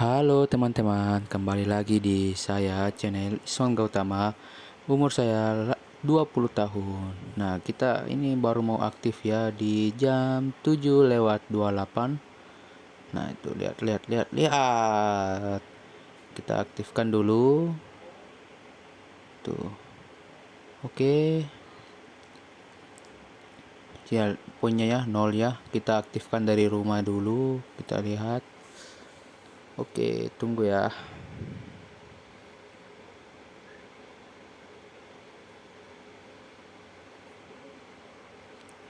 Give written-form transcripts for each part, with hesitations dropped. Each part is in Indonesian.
Halo teman-teman, kembali lagi di saya channel Iswan Gautama. Umur saya 20 tahun. Nah, kita ini baru mau aktif ya di jam 7:28. Nah, itu lihat lihat lihat lihat. Kita aktifkan dulu. Tuh. Oke. Ya, poinnya ya 0 ya. Kita aktifkan dari rumah dulu. Kita lihat. Oke, tunggu ya.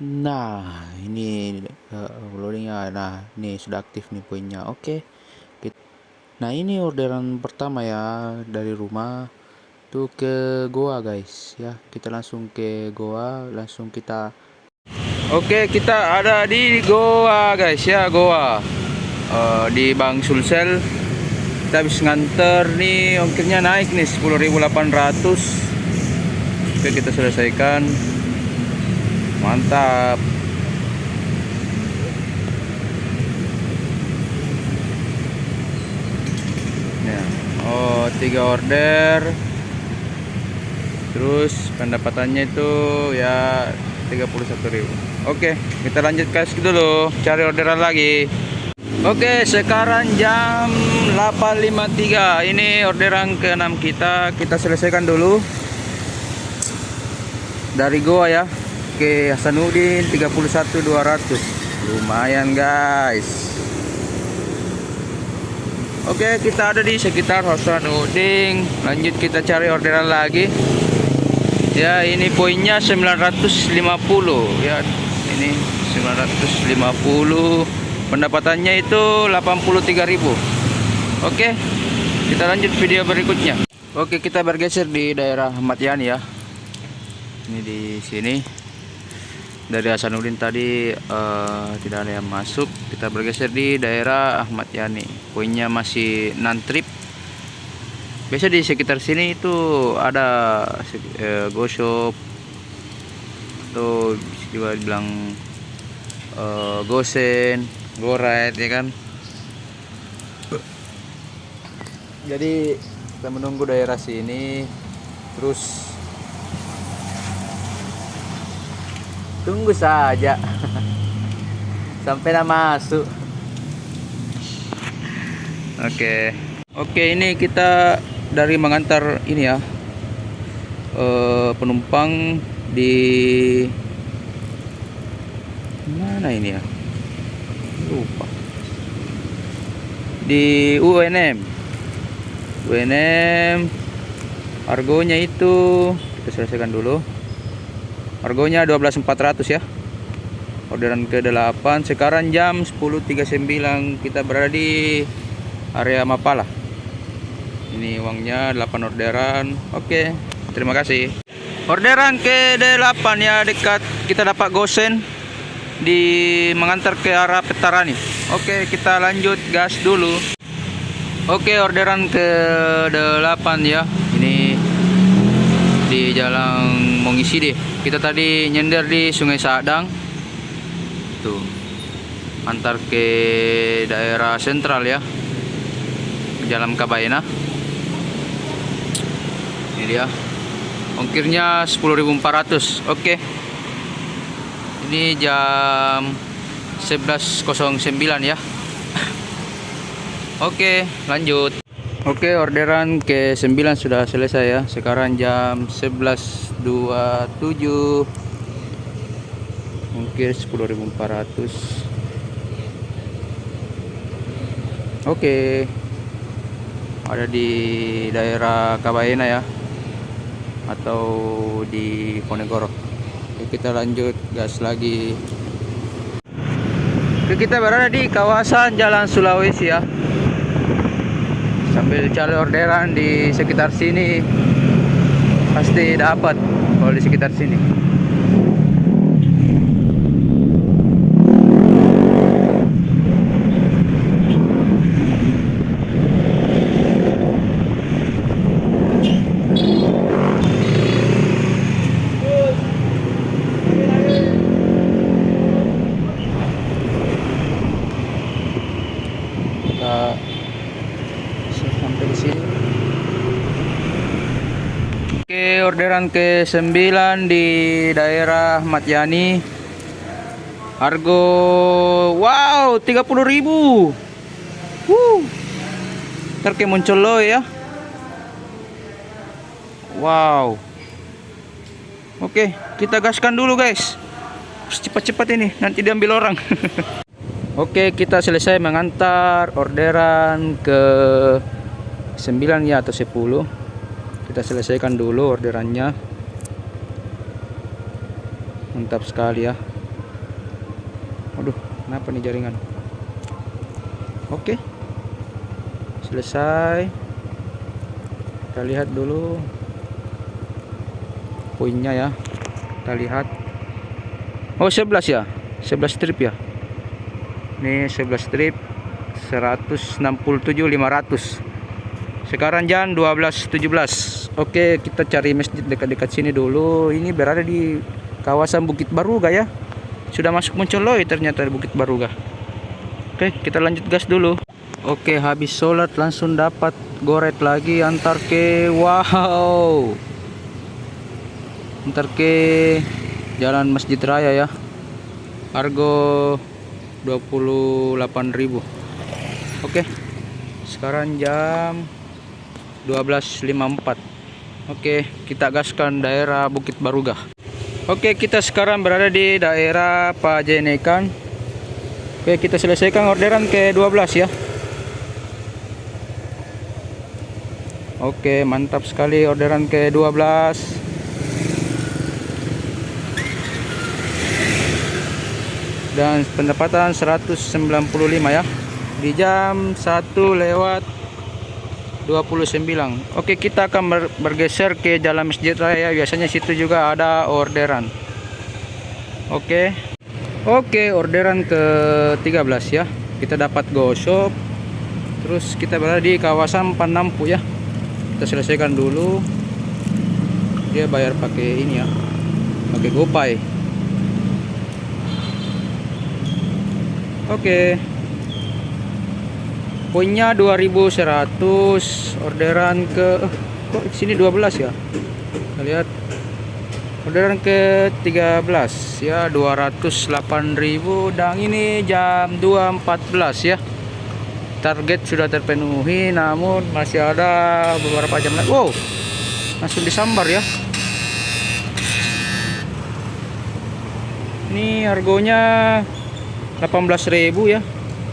Nah, ini loadingnya. Nah, ini sudah aktif nih poinnya. Oke. Nah, ini orderan pertama ya dari rumah tuh ke Goa, guys. Ya, kita langsung ke Goa, langsung kita. Oke, kita ada di Goa, guys ya, Goa. Di Bang Sulsel. Kita habis nganter nih, ongkirnya naik nih 10.800. Oke, kita selesaikan. Mantap. Ya. Oh, 3 order. Terus pendapatannya itu ya 31.000. Oke, kita lanjut guys dulu, cari orderan lagi. Oke, sekarang jam 8.53. Ini orderan ke-6 kita selesaikan dulu. Dari Goa ya ke Hasanuddin 31.200. Lumayan guys. Oke, kita ada di sekitar Hasanuddin. Lanjut kita cari orderan lagi. Ya, ini poinnya 950 ya. Ini 950. Pendapatannya itu 83.000. Oke. Kita lanjut video berikutnya. Oke, kita bergeser di daerah Ahmad Yani ya. Ini di sini. Dari Hasanuddin tadi tidak ada yang masuk. Kita bergeser di daerah Ahmad Yani. Poinnya masih non-trip. Biasa di sekitar sini itu ada go shop atau bisa juga dibilang gosen, go ride ya kan. Jadi kita menunggu daerah sini, terus tunggu saja sampai masuk. Oke, ini kita dari mengantar ini ya, penumpang di mana ini ya, lupa, di UNM. Argonya itu kita selesaikan dulu. Argonya 12.400 ya. Orderan ke-8. Sekarang jam 10.39. Kita berada di area Mapala. Ini uangnya 8 orderan. Oke, terima kasih. Orderan ke-8 ya, dekat kita dapat gosen di mengantar ke arah Petarani. Oke, kita lanjut gas dulu. Oke, orderan ke-8 ya. Ini di Jalan Mongisi deh. Kita tadi nyender di Sungai Sadang. Tuh. Antar ke daerah sentral ya. Jalan Kabayena. Ini dia. Ongkirnya 10.400. Oke. Ini jam 11.09 ya. Oke, lanjut. Oke, orderan ke-9 sudah selesai ya. Sekarang jam 11.27. Ongkir 10.400. Oke. Ada di daerah Kabayena ya, atau di Ponegoro. Oke, kita lanjut gas lagi. Oke, kita berada di kawasan Jalan Sulawesi ya. Sambil cari orderan di sekitar sini, pasti dapat kalau di sekitar sini. sini. Oke, orderan ke 9 di daerah Matyani. Harga wow 30.000. Ntar kayak muncul loh ya. Wow. Oke, kita gaskan dulu guys. Cepat-cepat ini, nanti diambil orang. Oke, kita selesai mengantar orderan ke 9 ya atau 10. Kita selesaikan dulu orderannya. Mantap sekali ya. Aduh, kenapa nih jaringan? Oke. Selesai. Kita lihat dulu poinnya ya. Kita lihat. Oh, 11 ya. 11 strip ya. Ini 11 strip 167.500. Sekarang jam 12.17. Oke, kita cari masjid dekat-dekat sini dulu. Ini berada di kawasan Bukit Baruga ya. Sudah masuk Muncoloi ternyata di Bukit Baruga. Oke, kita lanjut gas dulu. Oke, habis sholat langsung dapat goret lagi antar ke antar ke Jalan Masjid Raya ya. Harga 28.000. Oke. Sekarang jam 12.54. Oke, kita gaskan daerah Bukit Baruga. Oke, kita sekarang berada di daerah Pajenekan. Oke, kita selesaikan orderan ke 12 ya. Oke, mantap sekali orderan ke 12. Dan pendapatan 195 ya. Di jam 1:29. Oke, kita akan bergeser ke Jalan Masjid Raya. Biasanya situ juga ada orderan. Oke, orderan ke 13 ya. Kita dapat gosok. Terus kita berada di kawasan Panampu ya. Kita selesaikan dulu. Dia bayar pakai ini ya, pakai GoPay. Oke. Poinnya 2100. Orderan ke kok sini 12 ya. Kita lihat. Orderan ke 13 ya 208.000 dan ini jam 2.14 ya. Target sudah terpenuhi namun masih ada beberapa jam lagi. Wow. Langsung disambar ya. Ini harganya 18.000 ya.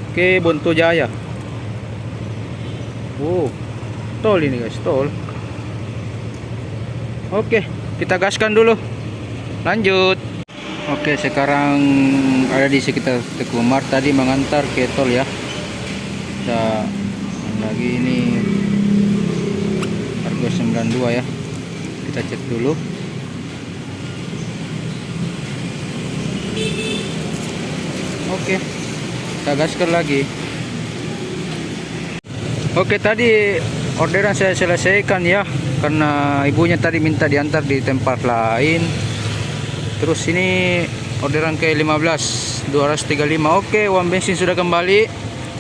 Oke, Bonto Jaya. Wow, tol ini guys, tol. Oke, kita gaskan dulu. Lanjut. Oke, sekarang ada di sekitar Teku Umar. Tadi mengantar ke tol ya. Kita lagi ini harga 92 ya. Kita cek dulu. Oke, kita gaskan lagi. Oke, tadi orderan saya selesaikan ya, karena ibunya tadi minta diantar di tempat lain. Terus ini orderan ke 15 235. Oke, uang bensin sudah kembali.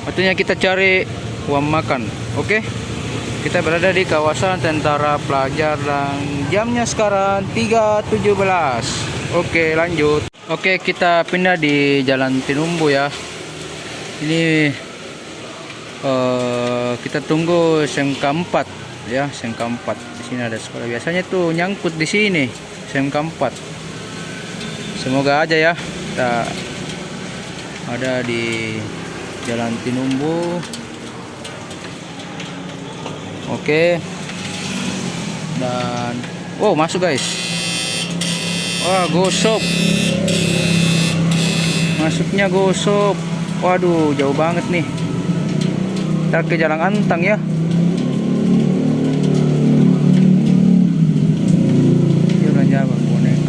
Waktunya kita cari uang makan. Oke, kita berada di kawasan Tentara Pelajar dan jamnya sekarang 3.17. Oke, lanjut. Oke, kita pindah di Jalan Tinumbu ya. Ini kita tunggu SMK 4 ya, SMK 4. Di sini ada sekolah. Biasanya tuh nyangkut di sini SMK 4. Semoga aja ya. Kita ada di Jalan Tinumbu. Oke. Dan wow, masuk guys. Wah, gosok. Masuknya gosok. Waduh, jauh banget nih. Kita ke Jalan Antang ya. Jalan Jawa bonek.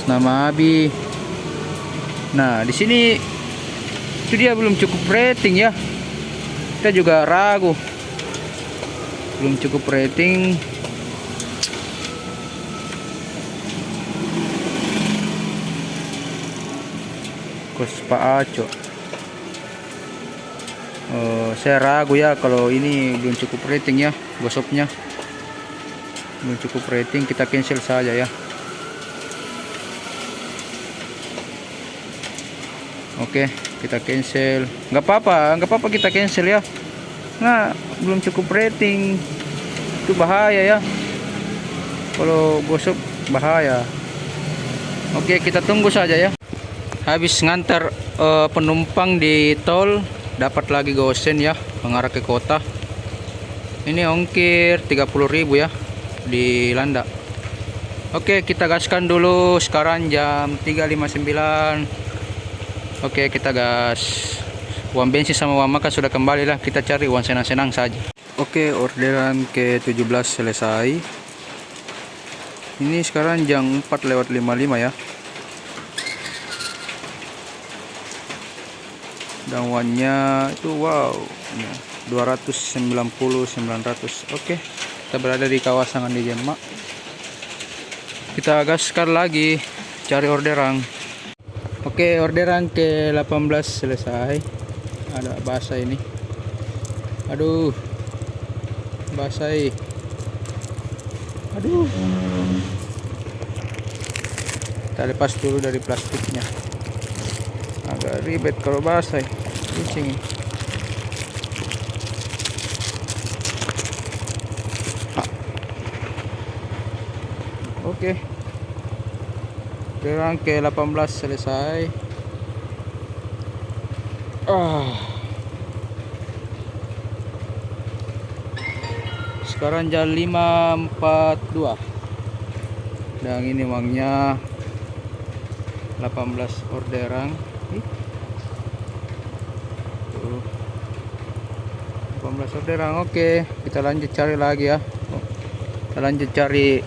Nama Abi. Nah, di sini itu dia belum cukup rating ya. Kita juga ragu. Belum cukup rating. kos Pak Aco. Saya ragu ya kalau ini belum cukup rating ya, gosoknya belum cukup rating, kita cancel saja ya. Oke, kita cancel. Nggak apa-apa kita cancel ya. Nah, belum cukup rating, itu bahaya ya. Kalau gosok bahaya. Oke, kita tunggu saja ya. Habis ngantar penumpang di tol, dapat lagi gosen ya, mengarah ke kota. Ini ongkir 30.000 ya di Landa. Oke, kita gaskan dulu. Sekarang jam 3.59. Oke, kita gas. Uang bensin sama uang makan sudah kembali lah. Kita cari uang senang-senang saja. Oke, orderan ke 17 selesai. Ini sekarang jam 4:55 ya. Dan uangnya itu wow, 290.900. Oke, kita berada di kawasan Andi Demak. Kita gaskan lagi cari orderan. Oke, orderan ke 18 selesai. Ada basah ini. Aduh, basah. Aduh. Kita lepas dulu dari plastiknya. Agak ribet kalau basah. Kucing. Oke. Orderan ke 18 selesai. Sekarang jam 5.42. Dan ini uangnya 18 orderan. 18 orderan. Oke, kita lanjut cari lagi ya. Kita lanjut cari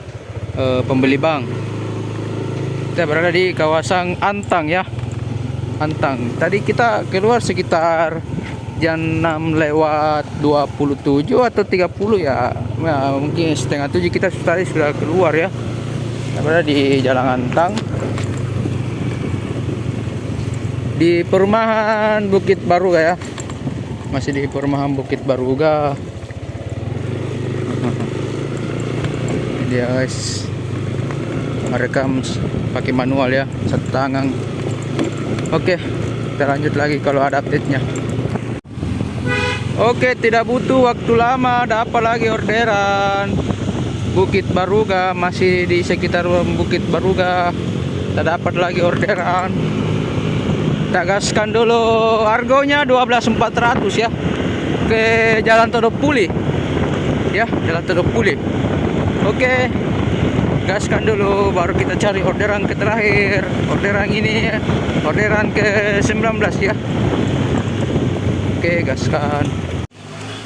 pembeli bank. Kita berada di kawasan Antang ya. Antang. Tadi kita keluar sekitar jam 6:27 atau 30 ya. Nah, mungkin setengah 7 kita tadi sudah keluar ya. Kita berada di Jalan Antang. Di perumahan Bukit Baruga ya. Masih di perumahan Bukit Baruga. Ini dia guys. Merekam pakai manual ya, satu tangan. Oke, kita lanjut lagi kalau ada update-nya. Oke, tidak butuh waktu lama, dapat lagi orderan. Bukit Baruga, masih di sekitar Bukit Baruga. Kita dapat lagi orderan. Kita gaskan dulu. Harganya 12.400 ya. Ke Jalan Todopuli. Ya, Jalan Todopuli. Oke. Gaskan dulu, baru kita cari orderan ke terakhir. Orderan ini orderan ke 19 ya. Oke, gaskan.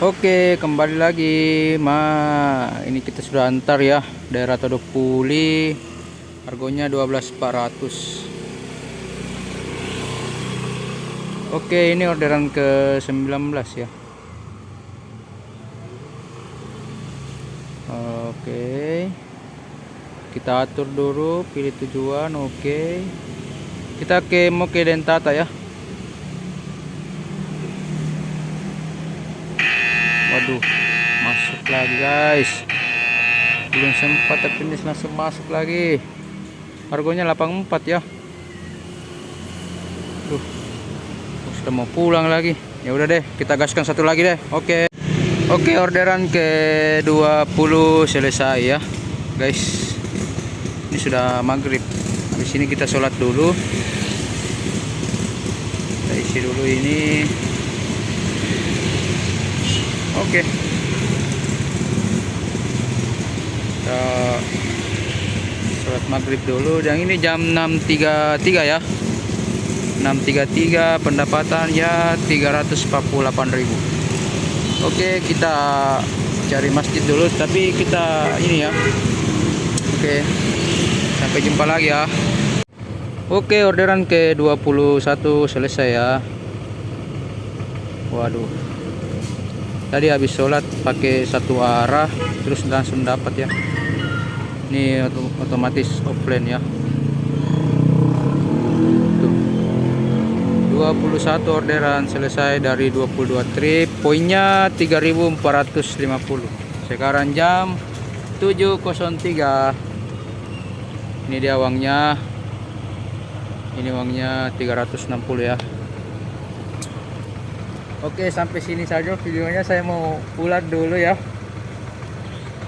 Oke, kembali lagi. Ini kita sudah antar ya, daerah Todopuli. Harganya 12.400. Oke, ini orderan ke 19 ya. Oke. Kita atur dulu, pilih tujuan. Oke. Kita mau ke Dentata ya. Waduh, masuk lagi guys. Belum sempat tapi ini langsung masuk lagi. Harganya 84 ya. Tuh. Sudah mau pulang lagi. Ya udah deh, kita gaskan satu lagi deh. Oke. Oke, orderan ke 20 selesai ya, guys. Ini sudah maghrib. Habis ini kita sholat dulu. Kita isi dulu ini. Oke. Kita sholat maghrib dulu. Dan ini jam 6.33 ya. 6.33, pendapatan ya 348.000. Oke, kita cari masjid dulu. Tapi kita ini ya. Oke. Sampai jumpa lagi ya. Oke, orderan ke 21 selesai ya. Waduh. Tadi habis sholat pakai satu arah, terus langsung dapat ya. Ini otomatis offline ya. Tuh. 21 orderan selesai dari 22 trip. Poinnya 3450. Sekarang jam 7.03. Ini dia uangnya. Ini uangnya 360 ya. Oke, sampai sini saja videonya. Saya mau pulang dulu ya.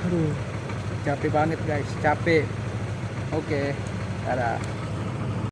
Aduh, capek banget guys, capek. Oke, dadah.